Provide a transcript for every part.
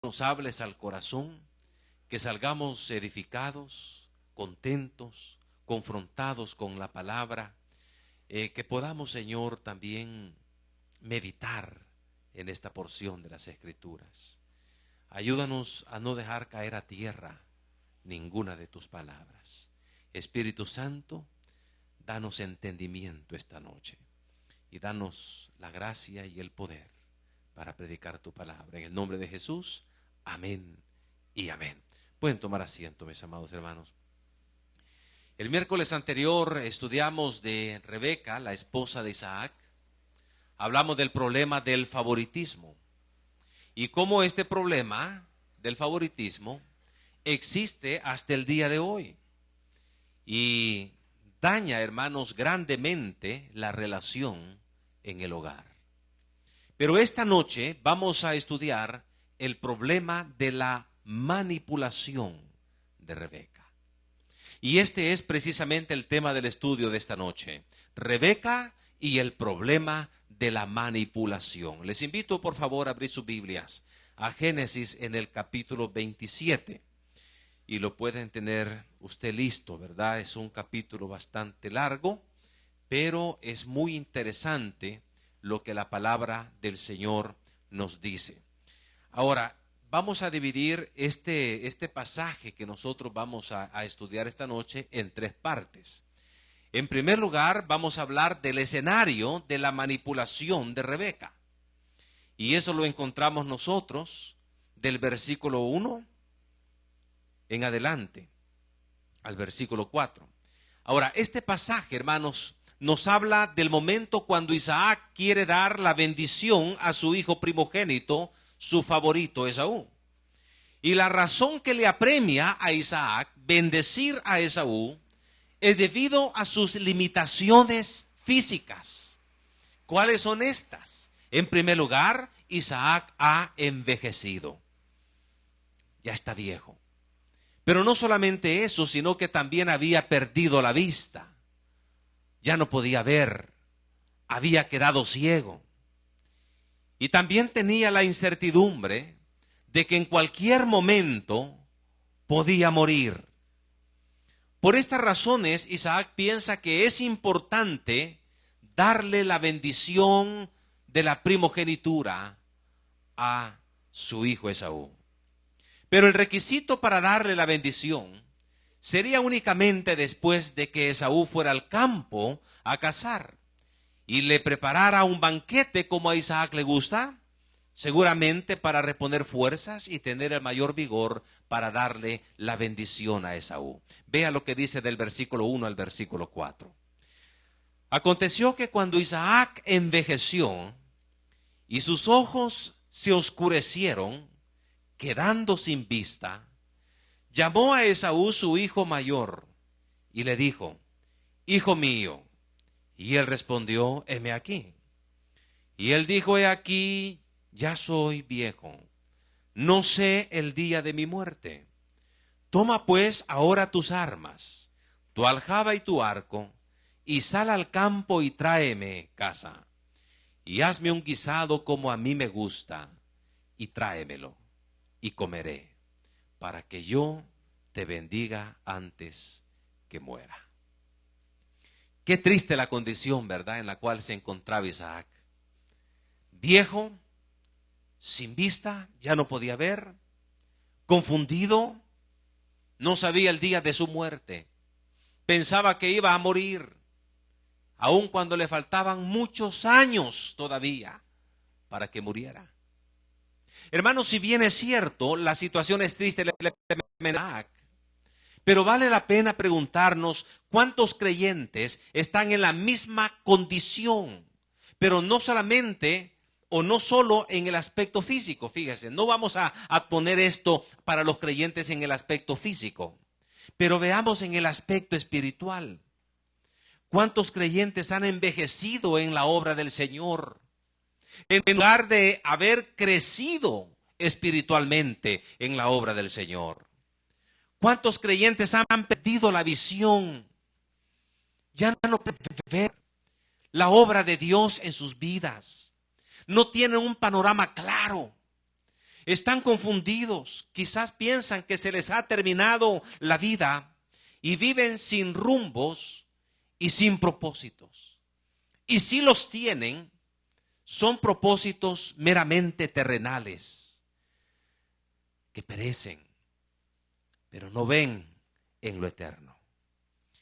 nos hables al corazón, que salgamos edificados, contentos, confrontados con la palabra, que podamos, Señor, también meditar en esta porción de las Escrituras. Ayúdanos a no dejar caer a tierra ninguna de tus palabras. Espíritu Santo, danos entendimiento esta noche y danos la gracia y el poder para predicar tu palabra. En el nombre de Jesús, amén y amén. Pueden tomar asiento, mis amados hermanos. El miércoles anterior estudiamos de Rebeca, la esposa de Isaac. Hablamos del problema del favoritismo y cómo este problema del favoritismo existe hasta el día de hoy y daña, hermanos, grandemente la relación en el hogar. Pero esta noche vamos a estudiar el problema de la manipulación de Rebeca. Y este es precisamente el tema del estudio de esta noche. Rebeca y el problema de la manipulación. Les invito, por favor, a abrir sus Biblias a Génesis en el capítulo 27. Y lo pueden tener usted listo, ¿verdad? Es un capítulo bastante largo, pero es muy interesante lo que la palabra del Señor nos dice. Ahora, vamos a dividir este pasaje que nosotros vamos a estudiar esta noche en tres partes. En primer lugar, vamos a hablar del escenario de la manipulación de Rebeca. Y eso lo encontramos nosotros del versículo 1 en adelante al versículo 4. Ahora, este pasaje, hermanos, nos habla del momento cuando Isaac quiere dar la bendición a su hijo primogénito, su favorito Esaú. Y la razón que le apremia a Isaac bendecir a Esaú es debido a sus limitaciones físicas. ¿Cuáles son estas? En primer lugar, Isaac ha envejecido. Ya está viejo. Pero no solamente eso, sino que también había perdido la vista. Ya no podía ver. Había quedado ciego. Y también tenía la incertidumbre de que en cualquier momento podía morir. Por estas razones, Isaac piensa que es importante darle la bendición de la primogenitura a su hijo Esaú. Pero el requisito para darle la bendición sería únicamente después de que Esaú fuera al campo a cazar y le preparara un banquete como a Isaac le gusta, seguramente para reponer fuerzas y tener el mayor vigor para darle la bendición a Esaú. Vea lo que dice del versículo 1 al versículo 4. Aconteció que cuando Isaac envejeció y sus ojos se oscurecieron, quedando sin vista, llamó a Esaú su hijo mayor y le dijo: Hijo mío. Y él respondió: heme aquí. Y él dijo: he aquí, ya soy viejo, no sé el día de mi muerte. Toma pues ahora tus armas, tu aljaba y tu arco, y sal al campo y tráeme caza, y hazme un guisado como a mí me gusta, y tráemelo, y comeré, para que yo te bendiga antes que muera. Qué triste la condición, ¿verdad?, en la cual se encontraba Isaac. Viejo, sin vista, ya no podía ver, confundido, no sabía el día de su muerte. Pensaba que iba a morir, aun cuando le faltaban muchos años todavía para que muriera. Hermanos, si bien es cierto, la situación es triste, pero vale la pena preguntarnos cuántos creyentes están en la misma condición, pero no solamente o no solo en el aspecto físico. Fíjese, no vamos a poner esto para los creyentes en el aspecto físico, pero veamos en el aspecto espiritual. ¿Cuántos creyentes han envejecido en la obra del Señor? En lugar de haber crecido espiritualmente en la obra del Señor. ¿Cuántos creyentes han perdido la visión? Ya no pueden ver la obra de Dios en sus vidas. No tienen un panorama claro. Están confundidos, quizás piensan que se les ha terminado la vida y viven sin rumbos y sin propósitos. Y si los tienen, son propósitos meramente terrenales que perecen, pero no ven en lo eterno.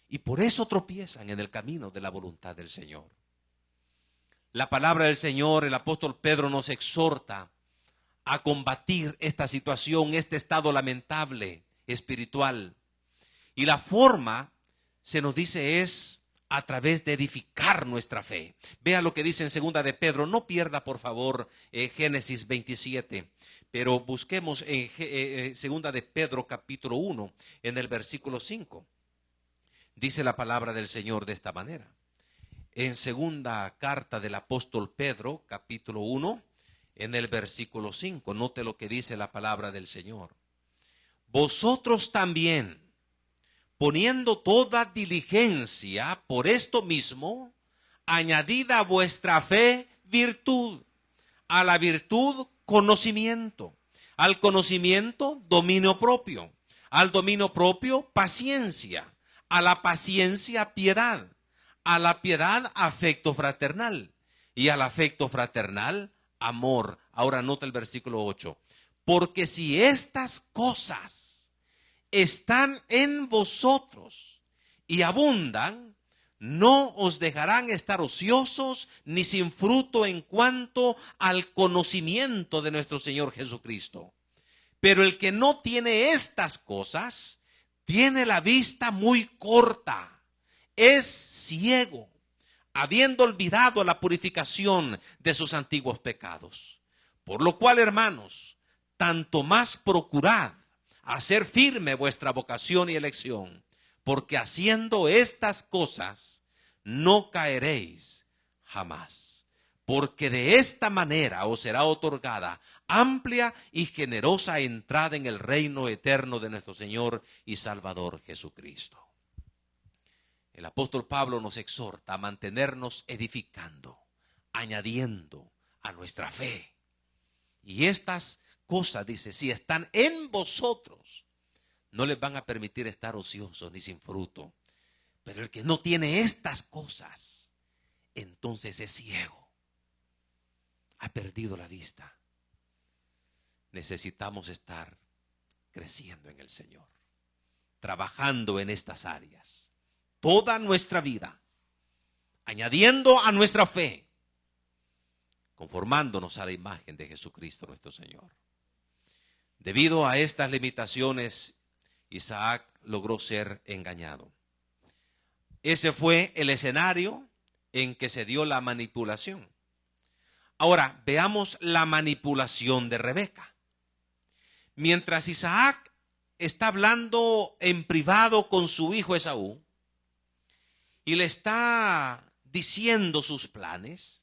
Y por eso tropiezan en el camino de la voluntad del Señor. La palabra del Señor, el apóstol Pedro nos exhorta a combatir esta situación, este estado lamentable espiritual. Y la forma, se nos dice, es a través de edificar nuestra fe. Vea lo que dice en segunda de Pedro. No pierda, por favor, Génesis 27, pero busquemos en segunda de Pedro capítulo 1, en el versículo 5. Dice la palabra del Señor de esta manera. En segunda carta del apóstol Pedro, capítulo 1, en el versículo 5, note lo que dice la palabra del Señor. Vosotros también, poniendo toda diligencia por esto mismo, añadid a vuestra fe virtud, a la virtud conocimiento, al conocimiento dominio propio, al dominio propio paciencia, a la paciencia piedad, a la piedad afecto fraternal y al afecto fraternal amor. Ahora nota el versículo 8. Porque si estas cosas están en vosotros y abundan, no os dejarán estar ociosos ni sin fruto en cuanto al conocimiento de nuestro Señor Jesucristo. Pero el que no tiene estas cosas, tiene la vista muy corta, es ciego, habiendo olvidado la purificación de sus antiguos pecados. Por lo cual, hermanos, tanto más procurad hacer firme vuestra vocación y elección, porque haciendo estas cosas no caeréis jamás. Porque de esta manera os será otorgada amplia y generosa entrada en el reino eterno de nuestro Señor y Salvador Jesucristo. El apóstol Pablo nos exhorta a mantenernos edificando, añadiendo a nuestra fe. Y estas cosas, dice, si están en vosotros, no les van a permitir estar ociosos ni sin fruto. Pero el que no tiene estas cosas, entonces es ciego, ha perdido la vista. Necesitamos estar creciendo en el Señor, trabajando en estas áreas toda nuestra vida, añadiendo a nuestra fe, conformándonos a la imagen de Jesucristo nuestro Señor. Debido a estas limitaciones, Isaac logró ser engañado. Ese fue el escenario en que se dio la manipulación. Ahora, veamos la manipulación de Rebeca. Mientras Isaac está hablando en privado con su hijo Esaú, y le está diciendo sus planes,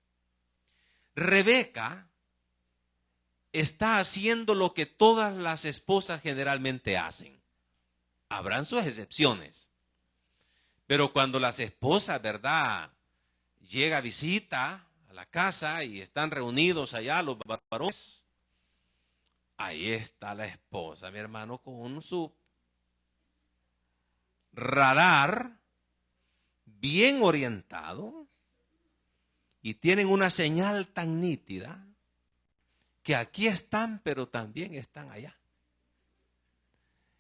Rebeca está haciendo lo que todas las esposas generalmente hacen. Habrán sus excepciones, pero cuando las esposas, ¿verdad?, llega a visita a la casa y están reunidos allá los varones, ahí está la esposa, mi hermano, con su radar bien orientado, y tienen una señal tan nítida que aquí están, pero también están allá.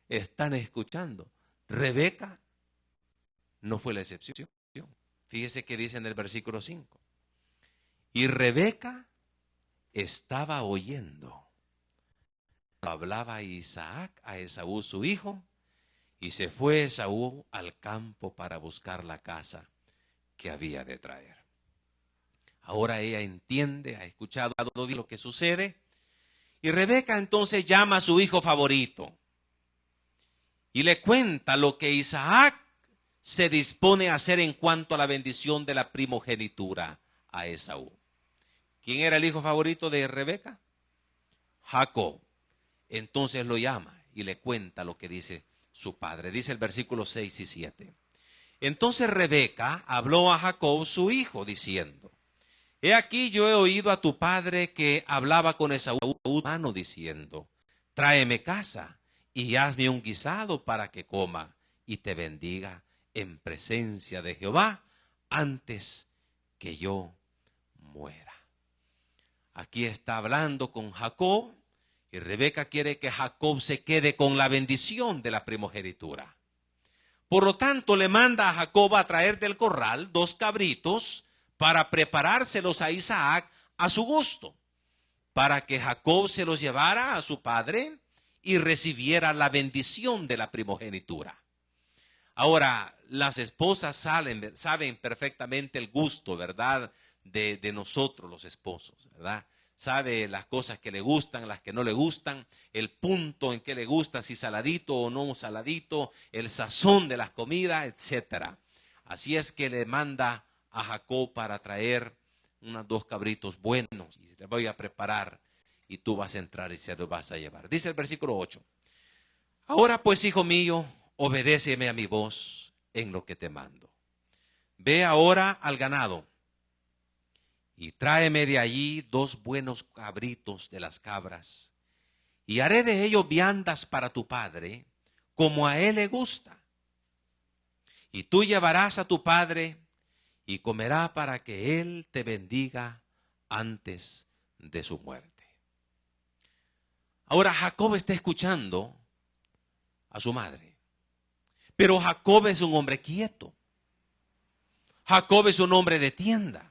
Están escuchando. Rebeca no fue la excepción. Fíjese que dice en el versículo 5. Y Rebeca estaba oyendo. Hablaba Isaac a Esaú su hijo, y se fue Esaú al campo para buscar la caza que había de traer. Ahora ella entiende, ha escuchado lo que sucede, y Rebeca entonces llama a su hijo favorito y le cuenta lo que Isaac se dispone a hacer en cuanto a la bendición de la primogenitura a Esaú. ¿Quién era el hijo favorito de Rebeca? Jacob. Entonces lo llama y le cuenta lo que dice su padre. Dice el versículo 6 y 7. Entonces Rebeca habló a Jacob su hijo diciendo: He aquí yo he oído a tu padre que hablaba con Esaú, hermano, diciendo, tráeme caza y hazme un guisado para que coma y te bendiga en presencia de Jehová antes que yo muera. Aquí está hablando con Jacob y Rebeca quiere que Jacob se quede con la bendición de la primogenitura. Por lo tanto, le manda a Jacob a traer del corral 2 cabritos para preparárselos a Isaac a su gusto, para que Jacob se los llevara a su padre y recibiera la bendición de la primogenitura. Ahora, las esposas saben perfectamente el gusto, ¿verdad?, de nosotros los esposos, ¿verdad? Sabe las cosas que le gustan, las que no le gustan, el punto en que le gusta, si saladito o no saladito, el sazón de las comidas, etcétera. Así es que le manda a Jacob para traer unos 2 cabritos buenos y le voy a preparar y tú vas a entrar y se los vas a llevar. Dice el versículo 8. Ahora pues, hijo mío, obedéceme a mi voz en lo que te mando. Ve ahora al ganado y tráeme de allí 2 buenos cabritos de las cabras, y haré de ellos viandas para tu padre, como a él le gusta. Y tú llevarás a tu padre, y comerá para que él te bendiga antes de su muerte. Ahora Jacob está escuchando a su madre, pero Jacob es un hombre quieto. Jacob es un hombre de tienda.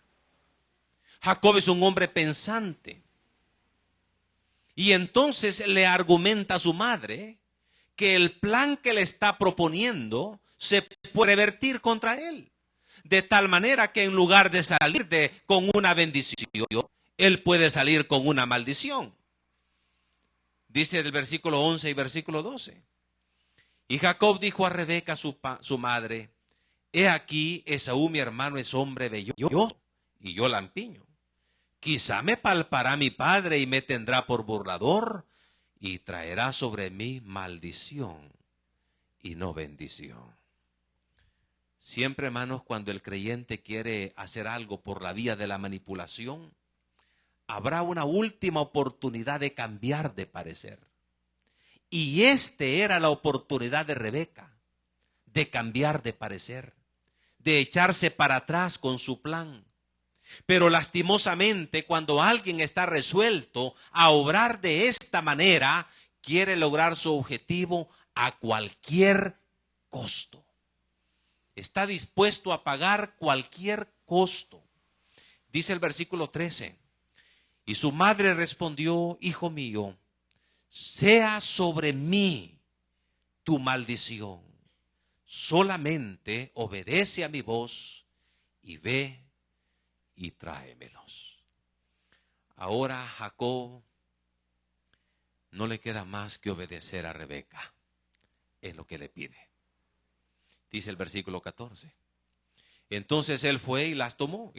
Jacob es un hombre pensante. Y entonces le argumenta a su madre que el plan que le está proponiendo se puede revertir contra él. De tal manera que en lugar de salir con una bendición, él puede salir con una maldición. Dice el versículo 11 y versículo 12. Y Jacob dijo a Rebeca, su madre, he aquí, Esaú mi hermano es hombre velloso y yo lampiño. Quizá me palpará mi padre y me tendrá por burlador y traerá sobre mí maldición y no bendición. Siempre, hermanos, cuando el creyente quiere hacer algo por la vía de la manipulación, habrá una última oportunidad de cambiar de parecer. Y era la oportunidad de Rebeca, de cambiar de parecer, de echarse para atrás con su plan. Pero lastimosamente, cuando alguien está resuelto a obrar de esta manera, quiere lograr su objetivo a cualquier costo. Está dispuesto a pagar cualquier costo. Dice el versículo 13. Y su madre respondió, hijo mío, sea sobre mí tu maldición. Solamente obedece a mi voz y ve y tráemelos. Ahora Jacob no le queda más que obedecer a Rebeca en lo que le pide. Dice el versículo 14. Entonces él fue y los tomó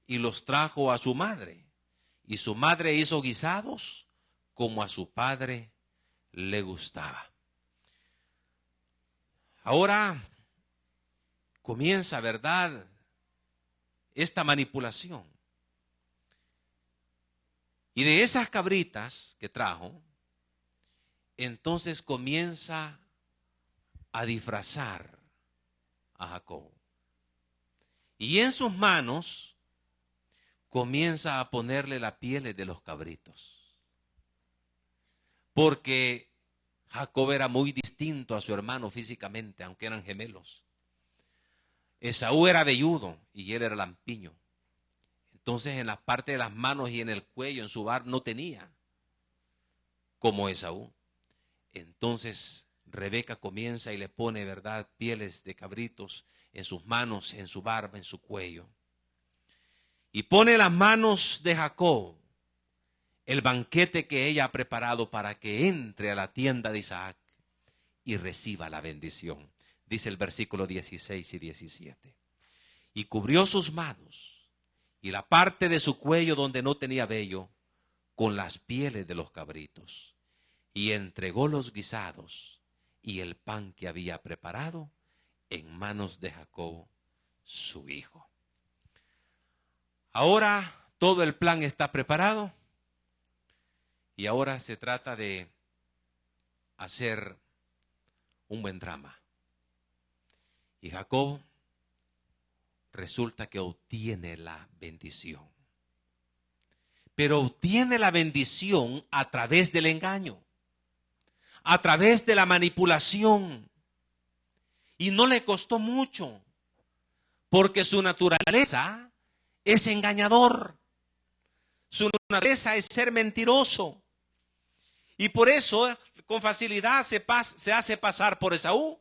y los trajo a su madre. Y su madre hizo guisados como a su padre le gustaba. Ahora comienza, ¿verdad?, esta manipulación. Y de esas cabritas que trajo, entonces comienza a disfrazar a Jacob. Y en sus manos comienza a ponerle la piel de los cabritos. Porque Jacob era muy distinto a su hermano físicamente, aunque eran gemelos. Esaú era velludo y él era lampiño. Entonces en la parte de las manos y en el cuello, en su barba, no tenía como Esaú. Entonces Rebeca comienza y le pone, ¿verdad?, pieles de cabritos en sus manos, en su barba, en su cuello. Y pone las manos de Jacob, el banquete que ella ha preparado para que entre a la tienda de Isaac y reciba la bendición. Dice el versículo 16 y 17. Y cubrió sus manos y la parte de su cuello donde no tenía vello con las pieles de los cabritos. Y entregó los guisados y el pan que había preparado en manos de Jacob, su hijo. Ahora todo el plan está preparado y ahora se trata de hacer un buen drama. Y Jacob resulta que obtiene la bendición. Pero obtiene la bendición a través del engaño, a través de la manipulación. Y no le costó mucho, porque su naturaleza es engañador. Su naturaleza es ser mentiroso. Y por eso con facilidad se hace pasar por Esaú.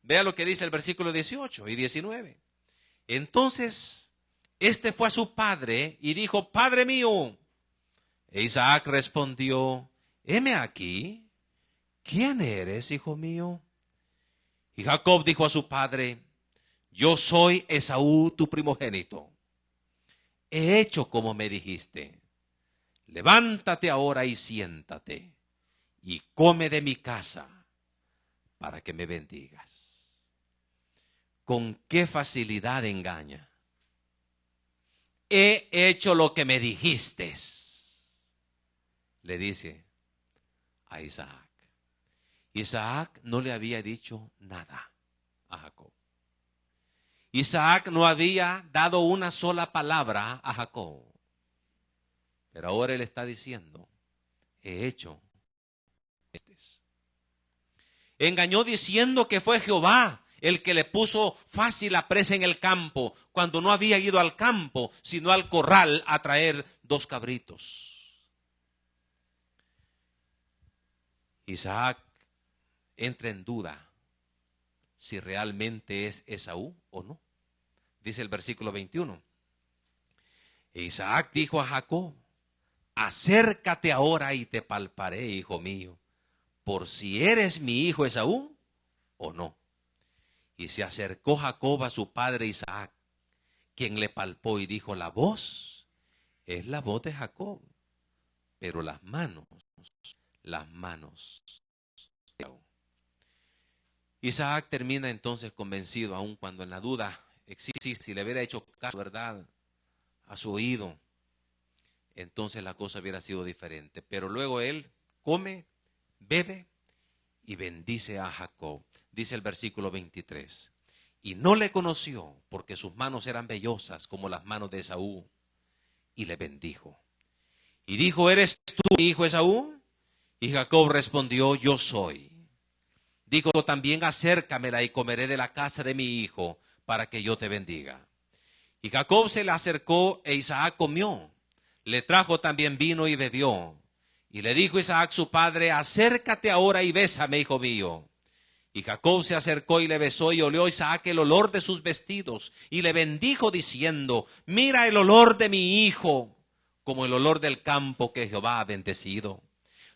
Vea lo que dice el versículo 18 y 19. Entonces, este fue a su padre y dijo: Padre mío. E Isaac respondió: heme aquí. ¿Quién eres, hijo mío? Y Jacob dijo a su padre: yo soy Esaú, tu primogénito. He hecho como me dijiste. Levántate ahora y siéntate y come de mi casa para que me bendigas. ¿Con qué facilidad engaña? He hecho lo que me dijiste, le dice a Isaac. Isaac no le había dicho nada a Jacob. Isaac no había dado una sola palabra a Jacob. Pero ahora él está diciendo: he hecho estos. Engañó diciendo que fue Jehová el que le puso fácil la presa en el campo, cuando no había ido al campo, sino al corral a traer 2 cabritos. Isaac entra en duda si realmente es Esaú o no. Dice el versículo 21. E Isaac dijo a Jacob: acércate ahora y te palparé, hijo mío, por si eres mi hijo Esaú o no. Y se acercó Jacob a su padre Isaac, quien le palpó y dijo: la voz es la voz de Jacob, pero las manos de Esaú. Isaac termina entonces convencido, aun cuando en la duda existe, si le hubiera hecho caso, ¿verdad?, a su oído, entonces la cosa hubiera sido diferente. Pero luego él come, bebe y bendice a Jacob. Dice el versículo 23. Y no le conoció, porque sus manos eran vellosas como las manos de Esaú, y le bendijo. Y dijo: ¿eres tú mi hijo Esaú? Y Jacob respondió: yo soy. Dijo también: acércamela y comeré de la casa de mi hijo, para que yo te bendiga. Y Jacob se le acercó e Isaac comió. Le trajo también vino y bebió. Y le dijo Isaac su padre: acércate ahora y bésame, hijo mío. Y Jacob se acercó y le besó, y olió Isaac el olor de sus vestidos, y le bendijo diciendo: mira el olor de mi hijo, como el olor del campo que Jehová ha bendecido.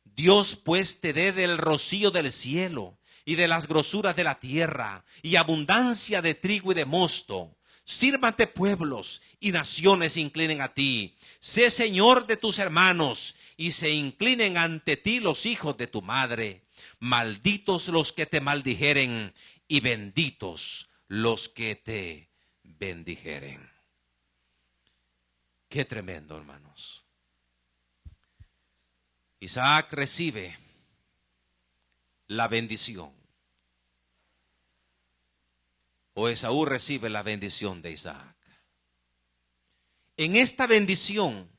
Dios pues te dé del rocío del cielo, y de las grosuras de la tierra, y abundancia de trigo y de mosto. Sírvate pueblos y naciones se inclinen a ti. Sé señor de tus hermanos, y se inclinen ante ti los hijos de tu madre. Malditos los que te maldijeren, y benditos los que te bendijeren. Qué tremendo, hermanos. Isaac recibe la bendición, o Esaú recibe la bendición de Isaac. En esta bendición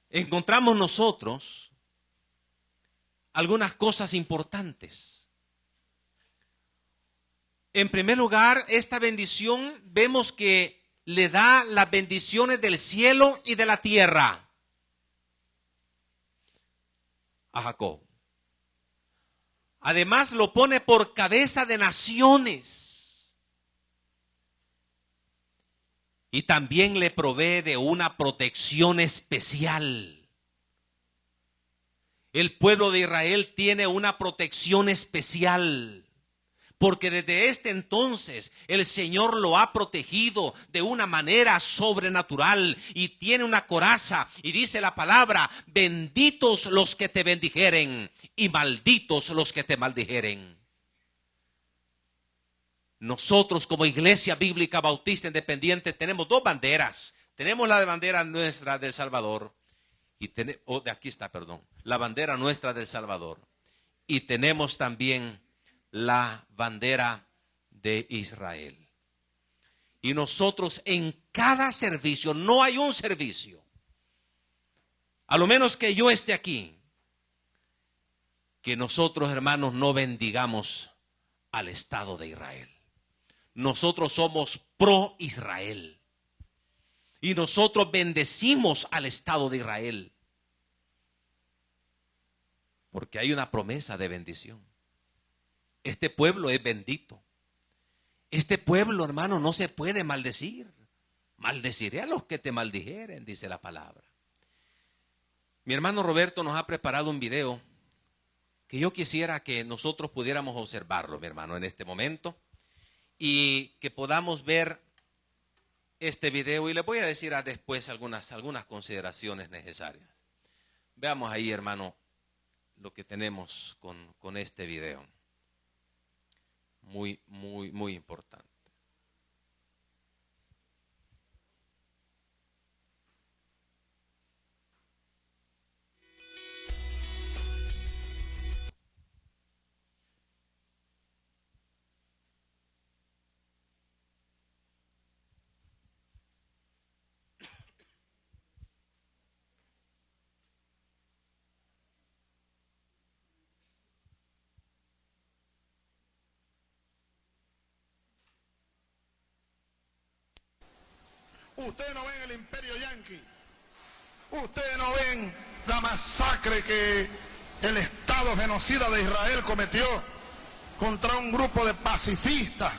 encontramos nosotros algunas cosas importantes. En primer lugar, esta bendición vemos que le da las bendiciones del cielo y de la tierra a Jacob. Además, lo pone por cabeza de naciones. Y también le provee de una protección especial. El pueblo de Israel tiene una protección especial, porque desde este entonces el Señor lo ha protegido de una manera sobrenatural, y tiene una coraza, y dice la palabra: benditos los que te bendijeren y malditos los que te maldijeren. Nosotros como Iglesia Bíblica Bautista Independiente tenemos dos banderas. Tenemos la bandera nuestra del Salvador. De aquí está, perdón. La bandera nuestra del Salvador. Y tenemos también la bandera de Israel. Y nosotros en cada servicio, no hay un servicio, a lo menos que yo esté aquí, que nosotros, hermanos, no bendigamos al Estado de Israel. Nosotros somos pro Israel. Y nosotros bendecimos al Estado de Israel. Porque hay una promesa de bendición. Este pueblo es bendito. Este pueblo, hermano, no se puede maldecir. Maldeciré a los que te maldijeren, dice la palabra. Mi hermano Roberto nos ha preparado un video que yo quisiera que nosotros pudiéramos observarlo, mi hermano, en este momento. Y que podamos ver este video. Y les voy a decir después algunas consideraciones necesarias. Veamos ahí, hermano, lo que tenemos con este video. Muy, muy, muy importante. Ustedes no ven el imperio yanqui. Ustedes no ven la masacre que el Estado genocida de Israel cometió contra un grupo de pacifistas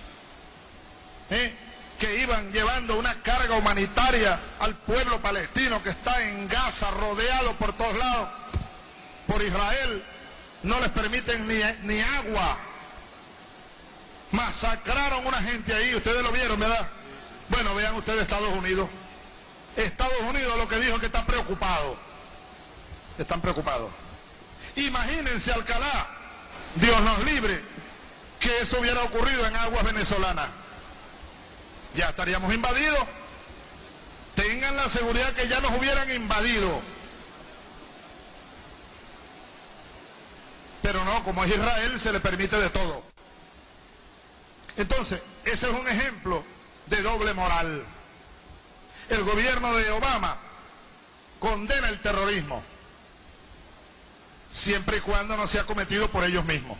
que iban llevando una carga humanitaria al pueblo palestino que está en Gaza, rodeado por todos lados por Israel. No les permiten ni agua. Masacraron a una gente ahí. Ustedes lo vieron, ¿verdad? Bueno, vean ustedes Estados Unidos. Estados Unidos lo que dijo es que está preocupado. Están preocupados. Imagínense, Alcalá, Dios nos libre, que eso hubiera ocurrido en aguas venezolanas. Ya estaríamos invadidos. Tengan la seguridad que ya nos hubieran invadido. Pero no, como es Israel, se le permite de todo. Entonces, ese es un ejemplo de doble moral. El gobierno de Obama condena el terrorismo, siempre y cuando no sea cometido por ellos mismos.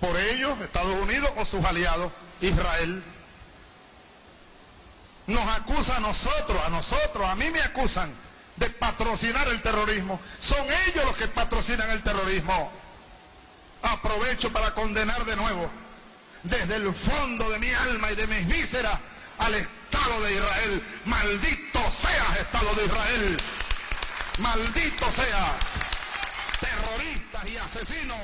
Por ellos, Estados Unidos o sus aliados, Israel. Nos acusa a nosotros, a mí me acusan de patrocinar el terrorismo. Son ellos los que patrocinan el terrorismo. Aprovecho para condenar de nuevo, desde el fondo de mi alma y de mis vísceras, al Estado de Israel. Maldito seas, Estado de Israel. Maldito sea. Terroristas y asesinos.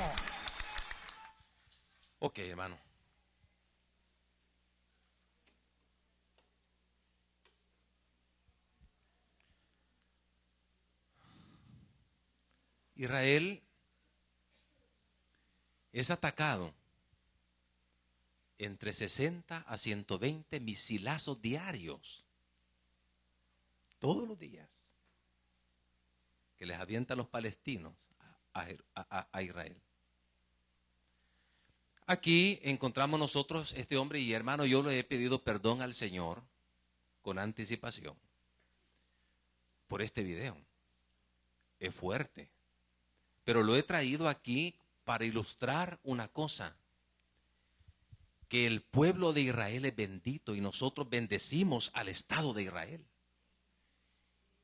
Ok, hermano. Israel es atacado entre 60 a 120 misilazos diarios, todos los días, que les avientan los palestinos a Israel. Aquí encontramos nosotros, este hombre y hermano, yo le he pedido perdón al Señor con anticipación por este video. Es fuerte, pero lo he traído aquí para ilustrar una cosa: que el pueblo de Israel es bendito y nosotros bendecimos al Estado de Israel.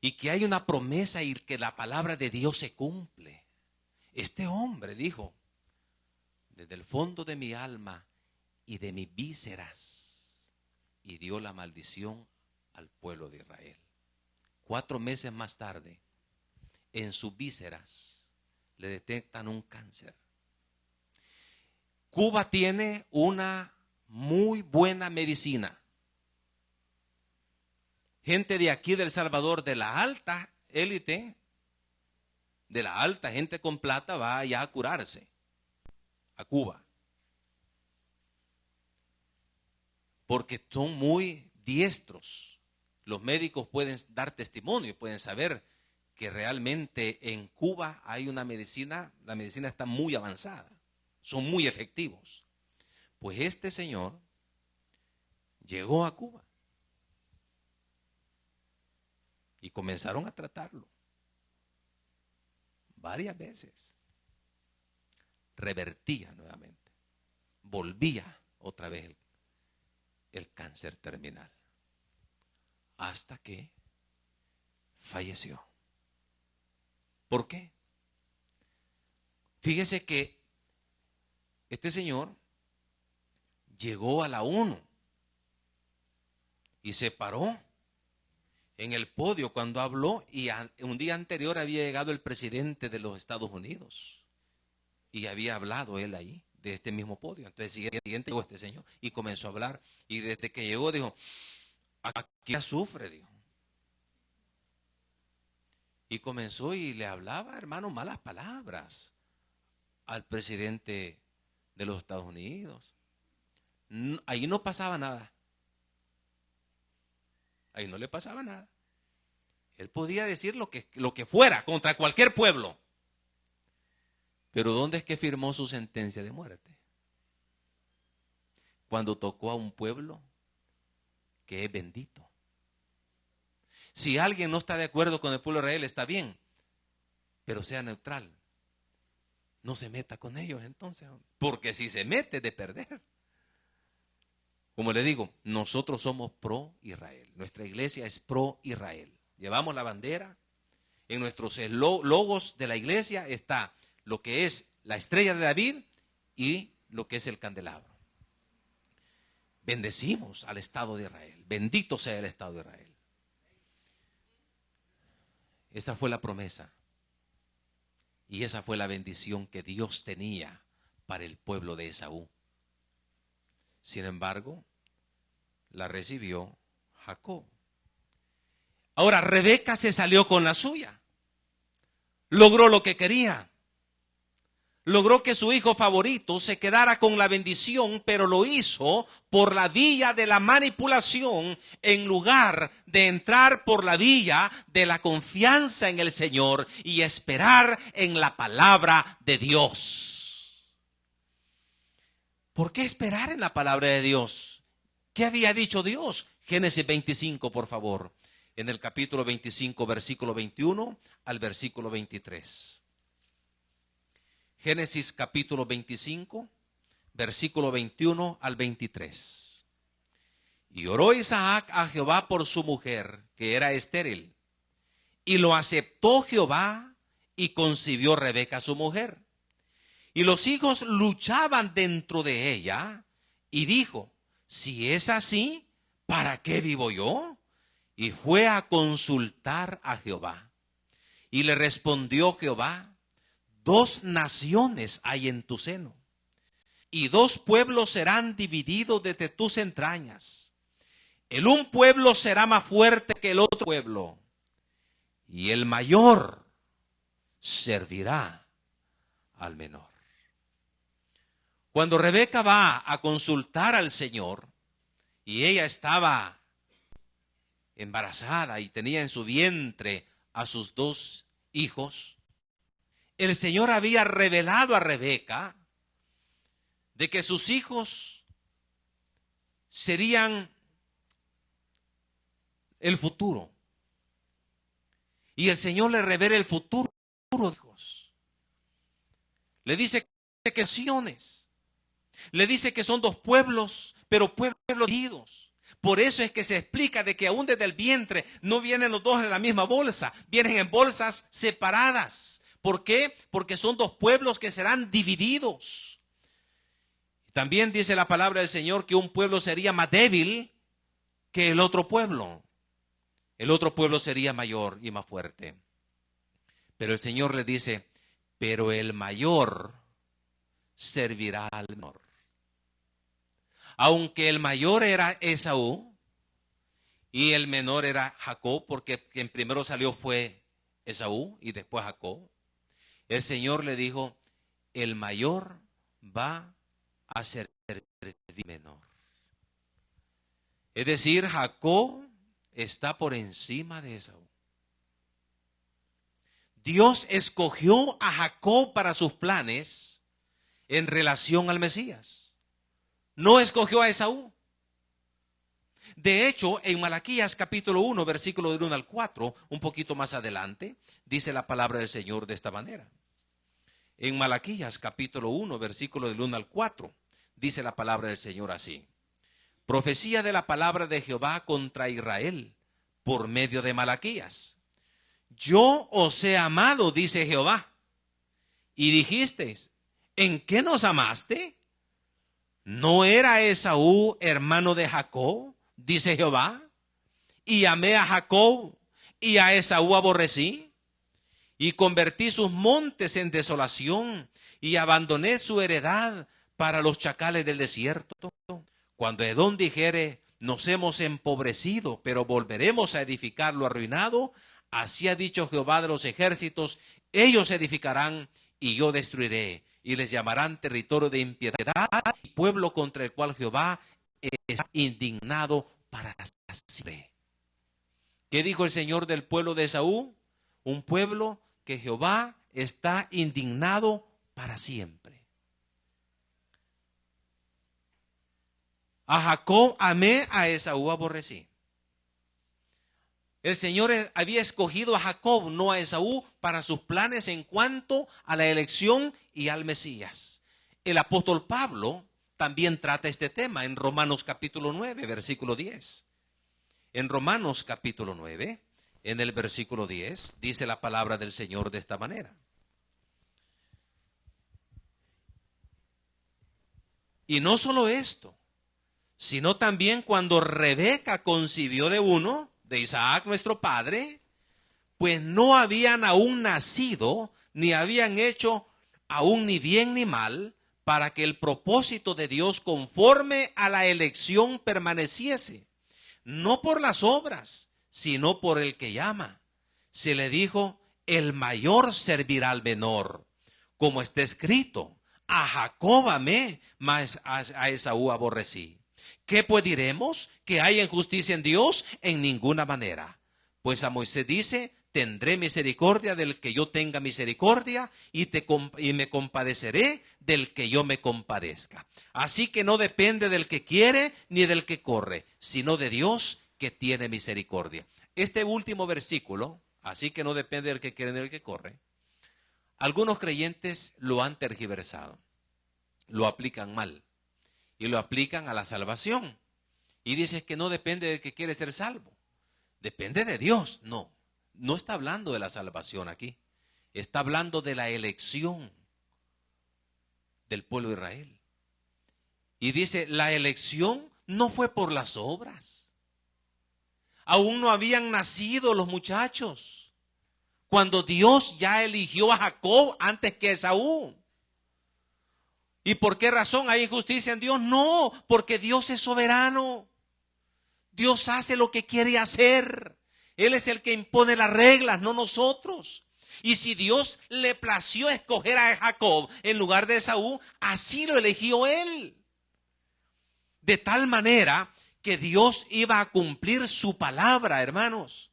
Y que hay una promesa y que la palabra de Dios se cumple. Este hombre dijo, desde el fondo de mi alma y de mis vísceras, y dio la maldición al pueblo de Israel. 4 meses más tarde, en sus vísceras le detectan un cáncer. Cuba tiene una muy buena medicina. Gente de aquí del Salvador, de la alta élite, de la alta gente con plata, va allá a curarse, a Cuba. porque son muy diestros. Los médicos pueden dar testimonio y pueden saber que realmente en Cuba hay una medicina, la medicina está muy avanzada, son muy efectivos. Pues este señor llegó a Cuba y comenzaron a tratarlo varias veces. Revertía nuevamente, volvía otra vez el cáncer terminal, hasta que falleció. ¿Por qué? Fíjese que este señor llegó a la ONU y se paró en el podio cuando habló, y un día anterior había llegado el presidente de los Estados Unidos y había hablado él ahí, de este mismo podio. Entonces el siguiente llegó este señor y comenzó a hablar, y desde que llegó dijo, aquí ya sufre, dijo. Y comenzó y le hablaba, hermano, malas palabras al presidente de los Estados Unidos. Ahí no pasaba nada. Ahí no le pasaba nada. Él podía decir lo que fuera contra cualquier pueblo. Pero ¿dónde es que firmó su sentencia de muerte? Cuando tocó a un pueblo que es bendito. Si alguien no está de acuerdo con el pueblo de Israel, está bien, pero sea neutral. No se meta con ellos entonces, porque si se mete, de perder. Como le digo, nosotros somos pro Israel. Nuestra iglesia es pro Israel. Llevamos la bandera. En nuestros logos de la iglesia está lo que es la estrella de David y lo que es el candelabro. Bendecimos al Estado de Israel. Bendito sea el Estado de Israel. Esa fue la promesa. Y esa fue la bendición que Dios tenía para el pueblo de Esaú. Sin embargo, la recibió Jacob. Ahora Rebeca se salió con la suya. Logró lo que quería. Logró que su hijo favorito se quedara con la bendición, pero lo hizo por la vía de la manipulación en lugar de entrar por la vía de la confianza en el Señor y esperar en la palabra de Dios. ¿Por qué esperar en la palabra de Dios? ¿Qué había dicho Dios? Génesis 25, por favor. En el capítulo 25, versículo 21 al versículo 23. Génesis capítulo 25, versículo 21 al 23. Y oró Isaac a Jehová por su mujer, que era estéril. Y lo aceptó Jehová y concibió Rebeca su mujer. Y los hijos luchaban dentro de ella. Y dijo, si es así, ¿para qué vivo yo? Y fue a consultar a Jehová. Y le respondió Jehová, 2 naciones hay en tu seno, y 2 pueblos serán divididos desde tus entrañas. El un pueblo será más fuerte que el otro pueblo, y el mayor servirá al menor. Cuando Rebeca va a consultar al Señor, y ella estaba embarazada y tenía en su vientre a sus 2 hijos, el Señor había revelado a Rebeca de que sus hijos serían el futuro. Y el Señor le revela el futuro de los hijos. Le dice que naciones. Le dice que son 2 pueblos, pero pueblos unidos. Por eso es que se explica de que aún desde el vientre no vienen los 2 en la misma bolsa, vienen en bolsas separadas. ¿Por qué? Porque son 2 pueblos que serán divididos. También dice la palabra del Señor que un pueblo sería más débil que el otro pueblo. El otro pueblo sería mayor y más fuerte. Pero el Señor le dice, pero el mayor servirá al menor. Aunque el mayor era Esaú y el menor era Jacob, porque quien primero salió fue Esaú y después Jacob. El Señor le dijo, el mayor va a servir al menor. Es decir, Jacob está por encima de Esaú. Dios escogió a Jacob para sus planes en relación al Mesías. No escogió a Esaú. De hecho, en Malaquías capítulo 1, versículo del 1 al 4, un poquito más adelante, dice la palabra del Señor de esta manera. En Malaquías capítulo 1, versículo del 1 al 4, dice la palabra del Señor así. Profecía de la palabra de Jehová contra Israel por medio de Malaquías. Yo os he amado, dice Jehová. Y dijisteis, ¿en qué nos amaste? ¿No era Esaú hermano de Jacob? Dice Jehová. Y amé a Jacob y a Esaú aborrecí. Y convertí sus montes en desolación y abandoné su heredad para los chacales del desierto. Cuando Edom dijere, nos hemos empobrecido, pero volveremos a edificar lo arruinado, así ha dicho Jehová de los ejércitos, ellos edificarán y yo destruiré, y les llamarán territorio de impiedad, y pueblo contra el cual Jehová está indignado para siempre. ¿Qué dijo el Señor del pueblo de Esaú? Un pueblo que Jehová está indignado para siempre. A Jacob amé, a Esaú aborrecí. El Señor había escogido a Jacob, no a Esaú, para sus planes en cuanto a la elección y al Mesías. El apóstol Pablo también trata este tema en Romanos capítulo 9, versículo 10. En Romanos capítulo 9, en el versículo 10, dice la palabra del Señor de esta manera. Y no solo esto, sino también cuando Rebeca concibió de uno, de Isaac nuestro padre, pues no habían aún nacido, ni habían hecho aún ni bien ni mal, para que el propósito de Dios conforme a la elección permaneciese, no por las obras, sino por el que llama. Se le dijo, el mayor servirá al menor, como está escrito, a Jacob amé, mas a Esaú aborrecí. ¿Qué pues diremos? ¿Que hay injusticia en Dios? En ninguna manera. Pues a Moisés dice, tendré misericordia del que yo tenga misericordia y me compadeceré del que yo me compadezca. Así que no depende del que quiere ni del que corre, sino de Dios que tiene misericordia. Este último versículo, así que no depende del que quiere ni del que corre, algunos creyentes lo han tergiversado, lo aplican mal. Y lo aplican a la salvación. Y dices que no depende del que quiere ser salvo. Depende de Dios. No, no está hablando de la salvación aquí. Está hablando de la elección del pueblo de Israel. Y dice, la elección no fue por las obras. Aún no habían nacido los muchachos, cuando Dios ya eligió a Jacob antes que a Esaú. ¿Y por qué razón hay injusticia en Dios? No, porque Dios es soberano. Dios hace lo que quiere hacer. Él es el que impone las reglas, no nosotros. Y si Dios le plació escoger a Jacob en lugar de Esaú, así lo eligió él. De tal manera que Dios iba a cumplir su palabra, hermanos.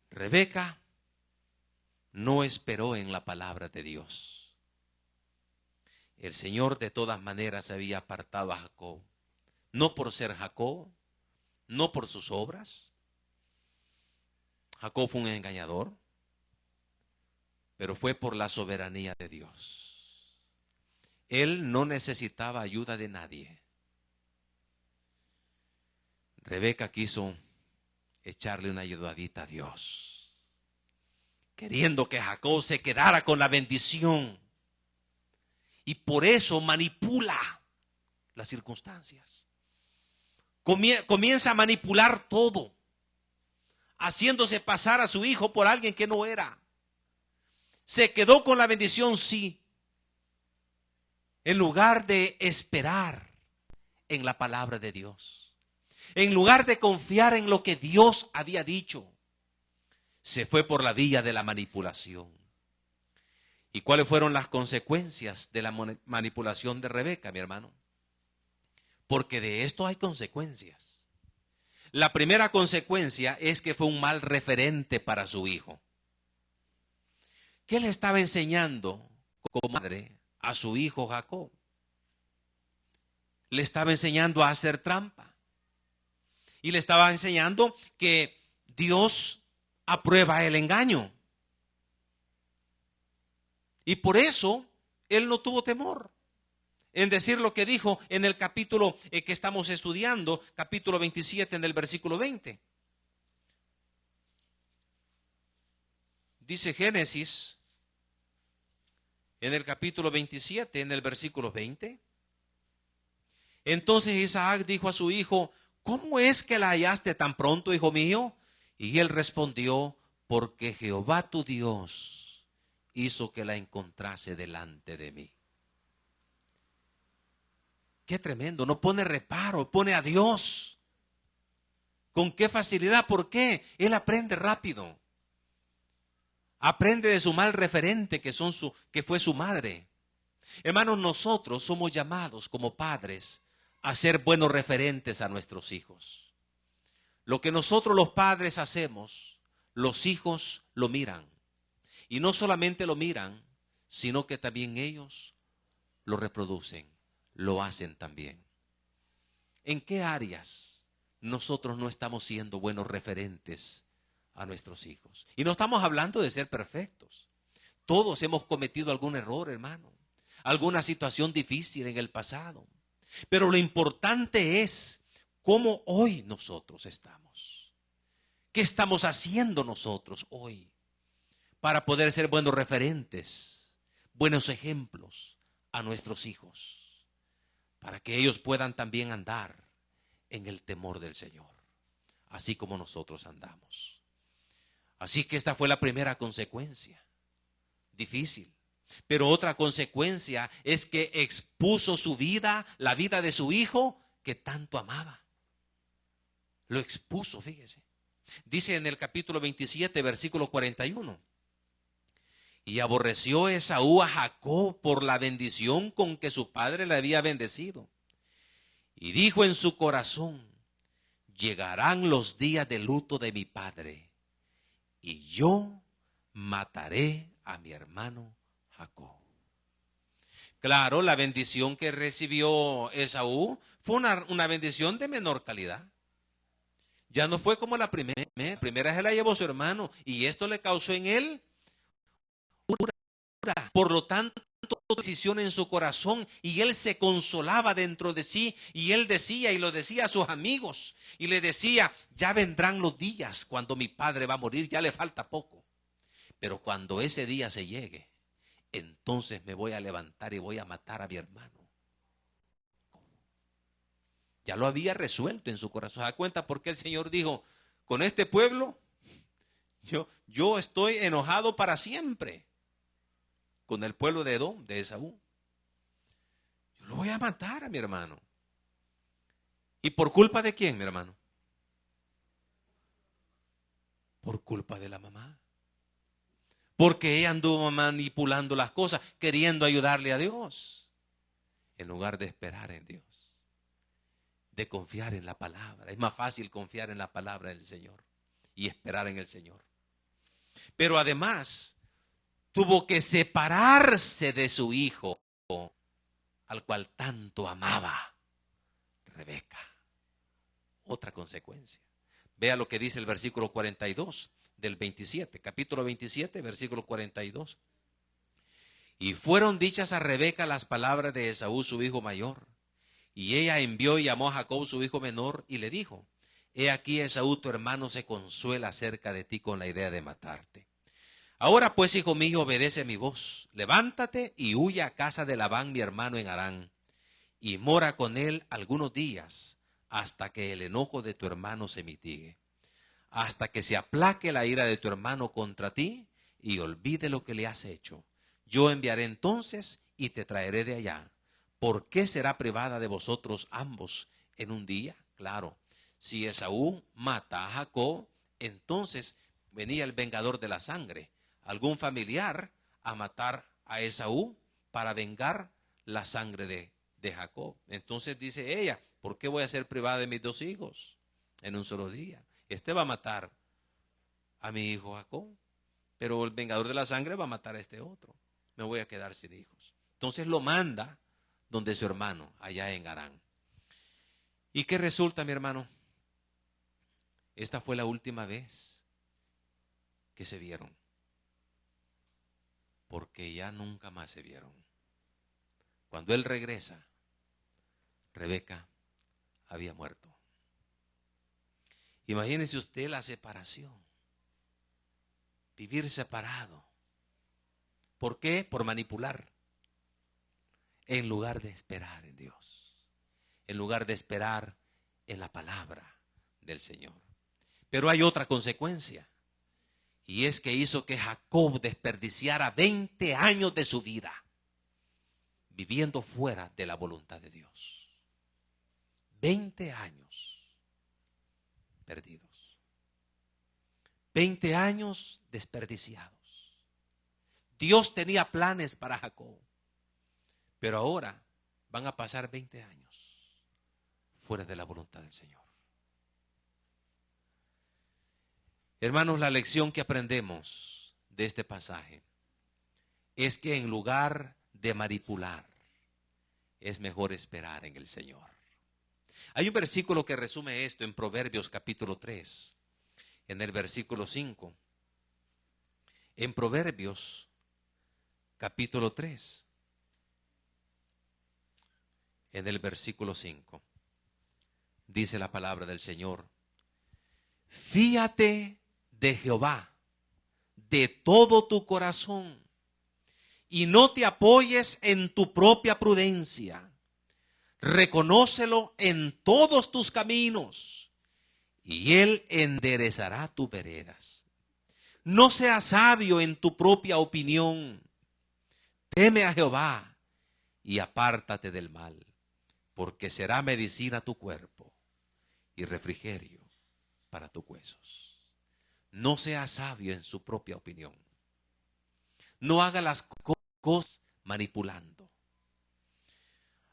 Rebeca no esperó en la palabra de Dios. El Señor de todas maneras había apartado a Jacob, no por ser Jacob, no por sus obras. Jacob fue un engañador, pero fue por la soberanía de Dios. Él no necesitaba ayuda de nadie. Rebeca quiso echarle una ayudadita a Dios, queriendo que Jacob se quedara con la bendición. Y por eso manipula las circunstancias. Comienza a manipular todo, haciéndose pasar a su hijo por alguien que no era. Se quedó con la bendición, sí, en lugar de esperar en la palabra de Dios. En lugar de confiar en lo que Dios había dicho, se fue por la vía de la manipulación. ¿Y cuáles fueron las consecuencias de la manipulación de Rebeca, mi hermano? porque de esto hay consecuencias. La primera consecuencia es que fue un mal referente para su hijo. ¿Qué le estaba enseñando como madre a su hijo Jacob? Le estaba enseñando a hacer trampa. Y le estaba enseñando que Dios aprueba el engaño. Y por eso él no tuvo temor en decir lo que dijo en el capítulo que estamos estudiando, capítulo 27, en el versículo 20. Dice Génesis, en el capítulo 27, en el versículo 20. Entonces Isaac dijo a su hijo: ¿cómo es que la hallaste tan pronto, hijo mío? Y él respondió: porque Jehová tu Dios hizo que la encontrase delante de mí. Qué tremendo, no pone reparo, pone a Dios. ¿Con qué facilidad? ¿Por qué? Él aprende rápido. Aprende de su mal referente que fue su madre. Hermanos, nosotros somos llamados como padres a ser buenos referentes a nuestros hijos. Lo que nosotros los padres hacemos, los hijos lo miran. Y no solamente lo miran, sino que también ellos lo reproducen, lo hacen también. ¿En qué áreas nosotros no estamos siendo buenos referentes a nuestros hijos? Y no estamos hablando de ser perfectos. Todos hemos cometido algún error, hermano, alguna situación difícil en el pasado. Pero lo importante es cómo hoy nosotros estamos. ¿Qué estamos haciendo nosotros hoy para poder ser buenos referentes, buenos ejemplos a nuestros hijos, para que ellos puedan también andar en el temor del Señor, así como nosotros andamos? Así que esta fue la primera consecuencia, difícil. Pero otra consecuencia es que expuso su vida, la vida de su hijo que tanto amaba. Lo expuso, fíjese. Dice en el capítulo 27, versículo 41. Y aborreció Esaú a Jacob por la bendición con que su padre le había bendecido. Y dijo en su corazón: llegarán los días de luto de mi padre, y yo mataré a mi hermano Jacob. Claro, la bendición que recibió Esaú fue una bendición de menor calidad. Ya no fue como la primera se la llevó su hermano, y esto le causó en él una. Por lo tanto, decisión en su corazón, y él se consolaba dentro de sí, y él decía, y lo decía a sus amigos, y le decía: ya vendrán los días cuando mi padre va a morir, ya le falta poco, pero cuando ese día se llegue, entonces me voy a levantar y voy a matar a mi hermano. Ya lo había resuelto en su corazón. ¿Se da cuenta por qué el Señor dijo: con este pueblo yo estoy enojado para siempre? Con el pueblo de Edom, de Esaú, yo lo voy a matar a mi hermano. ¿Y por culpa de quién, mi hermano? Por culpa de la mamá. Porque ella anduvo manipulando las cosas, queriendo ayudarle a Dios, en lugar de esperar en Dios, de confiar en la palabra. Es más fácil confiar en la palabra del Señor y esperar en el Señor. Pero además tuvo que separarse de su hijo, al cual tanto amaba, Rebeca. Otra consecuencia. Vea lo que dice el versículo 42 del 27, capítulo 27, versículo 42. Y fueron dichas a Rebeca las palabras de Esaú, su hijo mayor. Y ella envió y llamó a Jacob, su hijo menor, y le dijo: he aquí, Esaú tu hermano se consuela acerca de ti con la idea de matarte. Ahora pues, hijo mío, obedece mi voz. Levántate y huye a casa de Labán mi hermano en Harán, y mora con él algunos días, hasta que el enojo de tu hermano se mitigue, hasta que se aplaque la ira de tu hermano contra ti, y olvide lo que le has hecho. Yo enviaré entonces y te traeré de allá. ¿Por qué será privada de vosotros ambos en un día? Claro, si Esaú mata a Jacob, entonces venía el vengador de la sangre, algún familiar, a matar a Esaú para vengar la sangre de Jacob. Entonces dice ella: ¿Por qué voy a ser privada de mis 2 hijos en un solo día? Este va a matar a mi hijo Jacob, pero el vengador de la sangre va a matar a este otro. Me voy a quedar sin hijos. Entonces lo manda donde su hermano, allá en Harán. ¿Y qué resulta, mi hermano? Esta fue la última vez que se vieron, porque ya nunca más se vieron. Cuando él regresa, Rebeca había muerto. Imagínese usted la separación, vivir separado. ¿Por qué? Por manipular, en lugar de esperar en Dios, en lugar de esperar en la palabra del Señor. Pero hay otra consecuencia, y es que hizo que Jacob desperdiciara 20 años de su vida viviendo fuera de la voluntad de Dios. 20 años perdidos. 20 años desperdiciados. Dios tenía planes para Jacob, pero ahora van a pasar 20 años fuera de la voluntad del Señor. Hermanos, la lección que aprendemos de este pasaje es que en lugar de manipular, es mejor esperar en el Señor. Hay un versículo que resume esto en Proverbios capítulo 3, en el versículo 5. En Proverbios capítulo 3, en el versículo 5, dice la palabra del Señor: fíate de Jehová de todo tu corazón y no te apoyes en tu propia prudencia. Reconócelo en todos tus caminos y Él enderezará tus veredas. No seas sabio en tu propia opinión. Teme a Jehová y apártate del mal, porque será medicina a tu cuerpo y refrigerio para tus huesos. No sea sabio en su propia opinión. No haga las cosas manipulando.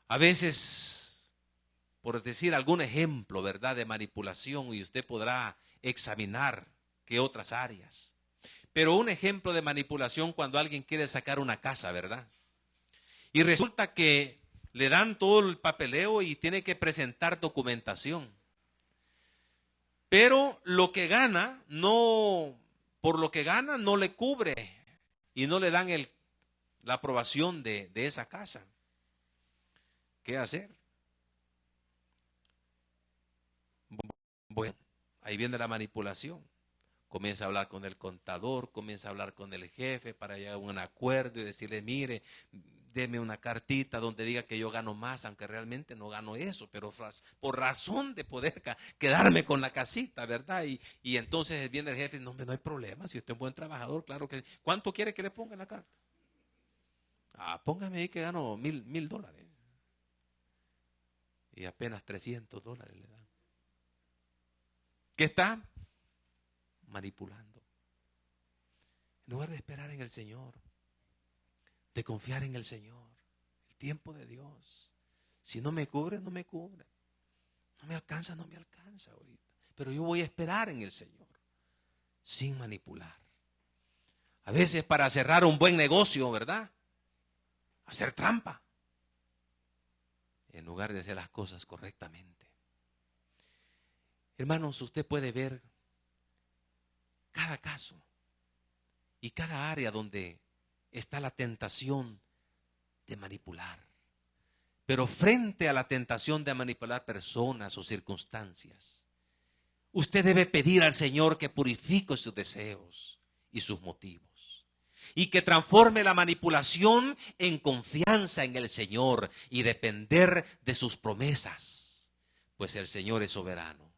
A veces, por decir algún ejemplo, ¿verdad?, de manipulación, y usted podrá examinar qué otras áreas. Pero un ejemplo de manipulación cuando alguien quiere sacar una casa, ¿verdad? Y resulta que le dan todo el papeleo y tiene que presentar documentación. Pero lo que gana, por lo que gana no le cubre y no le dan la aprobación de esa casa. ¿Qué hacer? Bueno, ahí viene la manipulación. Comienza a hablar con el contador, comienza a hablar con el jefe para llegar a un acuerdo y decirle: mire, deme una cartita donde diga que yo gano más, aunque realmente no gano eso, pero por razón de poder quedarme con la casita, ¿verdad? Y entonces viene el jefe y no hay problema, si usted es un buen trabajador, claro que. ¿Cuánto quiere que le ponga en la carta? Póngame ahí que gano $1,000. Y apenas $300 le dan. ¿Qué está? Manipulando. En lugar de esperar en el Señor, de confiar en el Señor, el tiempo de Dios. Si no me cubre, no me cubre. No me alcanza, no me alcanza ahorita. Pero yo voy a esperar en el Señor, sin manipular. A veces para cerrar un buen negocio, ¿verdad?, hacer trampa, en lugar de hacer las cosas correctamente. Hermanos, usted puede ver cada caso y cada área donde está la tentación de manipular. Pero frente a la tentación de manipular personas o circunstancias, usted debe pedir al Señor que purifique sus deseos y sus motivos, y que transforme la manipulación en confianza en el Señor y depender de sus promesas, pues el Señor es soberano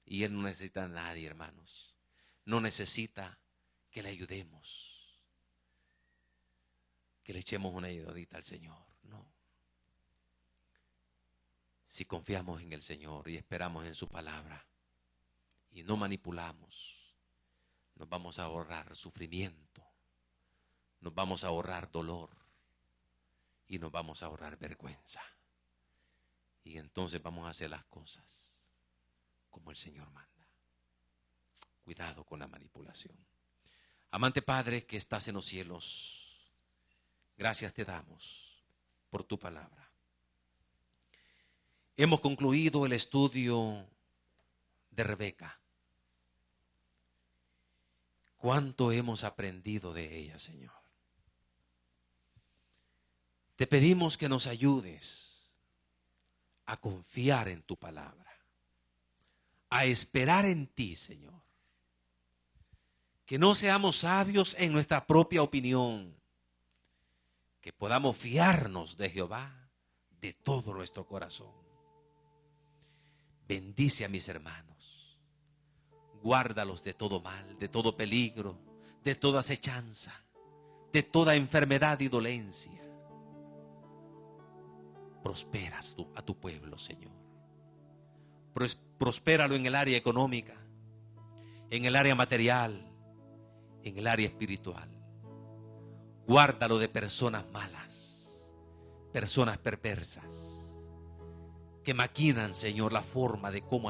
y Él no necesita a nadie, hermanos. No necesita que le ayudemos, que le echemos una ayudadita al Señor. No. Si confiamos en el Señor y esperamos en su palabra y no manipulamos, nos vamos a ahorrar sufrimiento, nos vamos a ahorrar dolor y nos vamos a ahorrar vergüenza. Y entonces vamos a hacer las cosas como el Señor manda. Cuidado con la manipulación. Amante Padre que estás en los cielos, gracias te damos por tu palabra. Hemos concluido el estudio de Rebeca. ¿Cuánto hemos aprendido de ella, Señor? Te pedimos que nos ayudes a confiar en tu palabra, a esperar en ti, Señor. Que no seamos sabios en nuestra propia opinión, que podamos fiarnos de Jehová de todo nuestro corazón. Bendice a mis hermanos, guárdalos de todo mal, de todo peligro, de toda acechanza, de toda enfermedad y dolencia. Prosperas a tu pueblo, Señor. Prospéralo en el área económica, en el área material, en el área espiritual. Guárdalo de personas malas, personas perversas, que maquinan, Señor, la forma de cómo hacer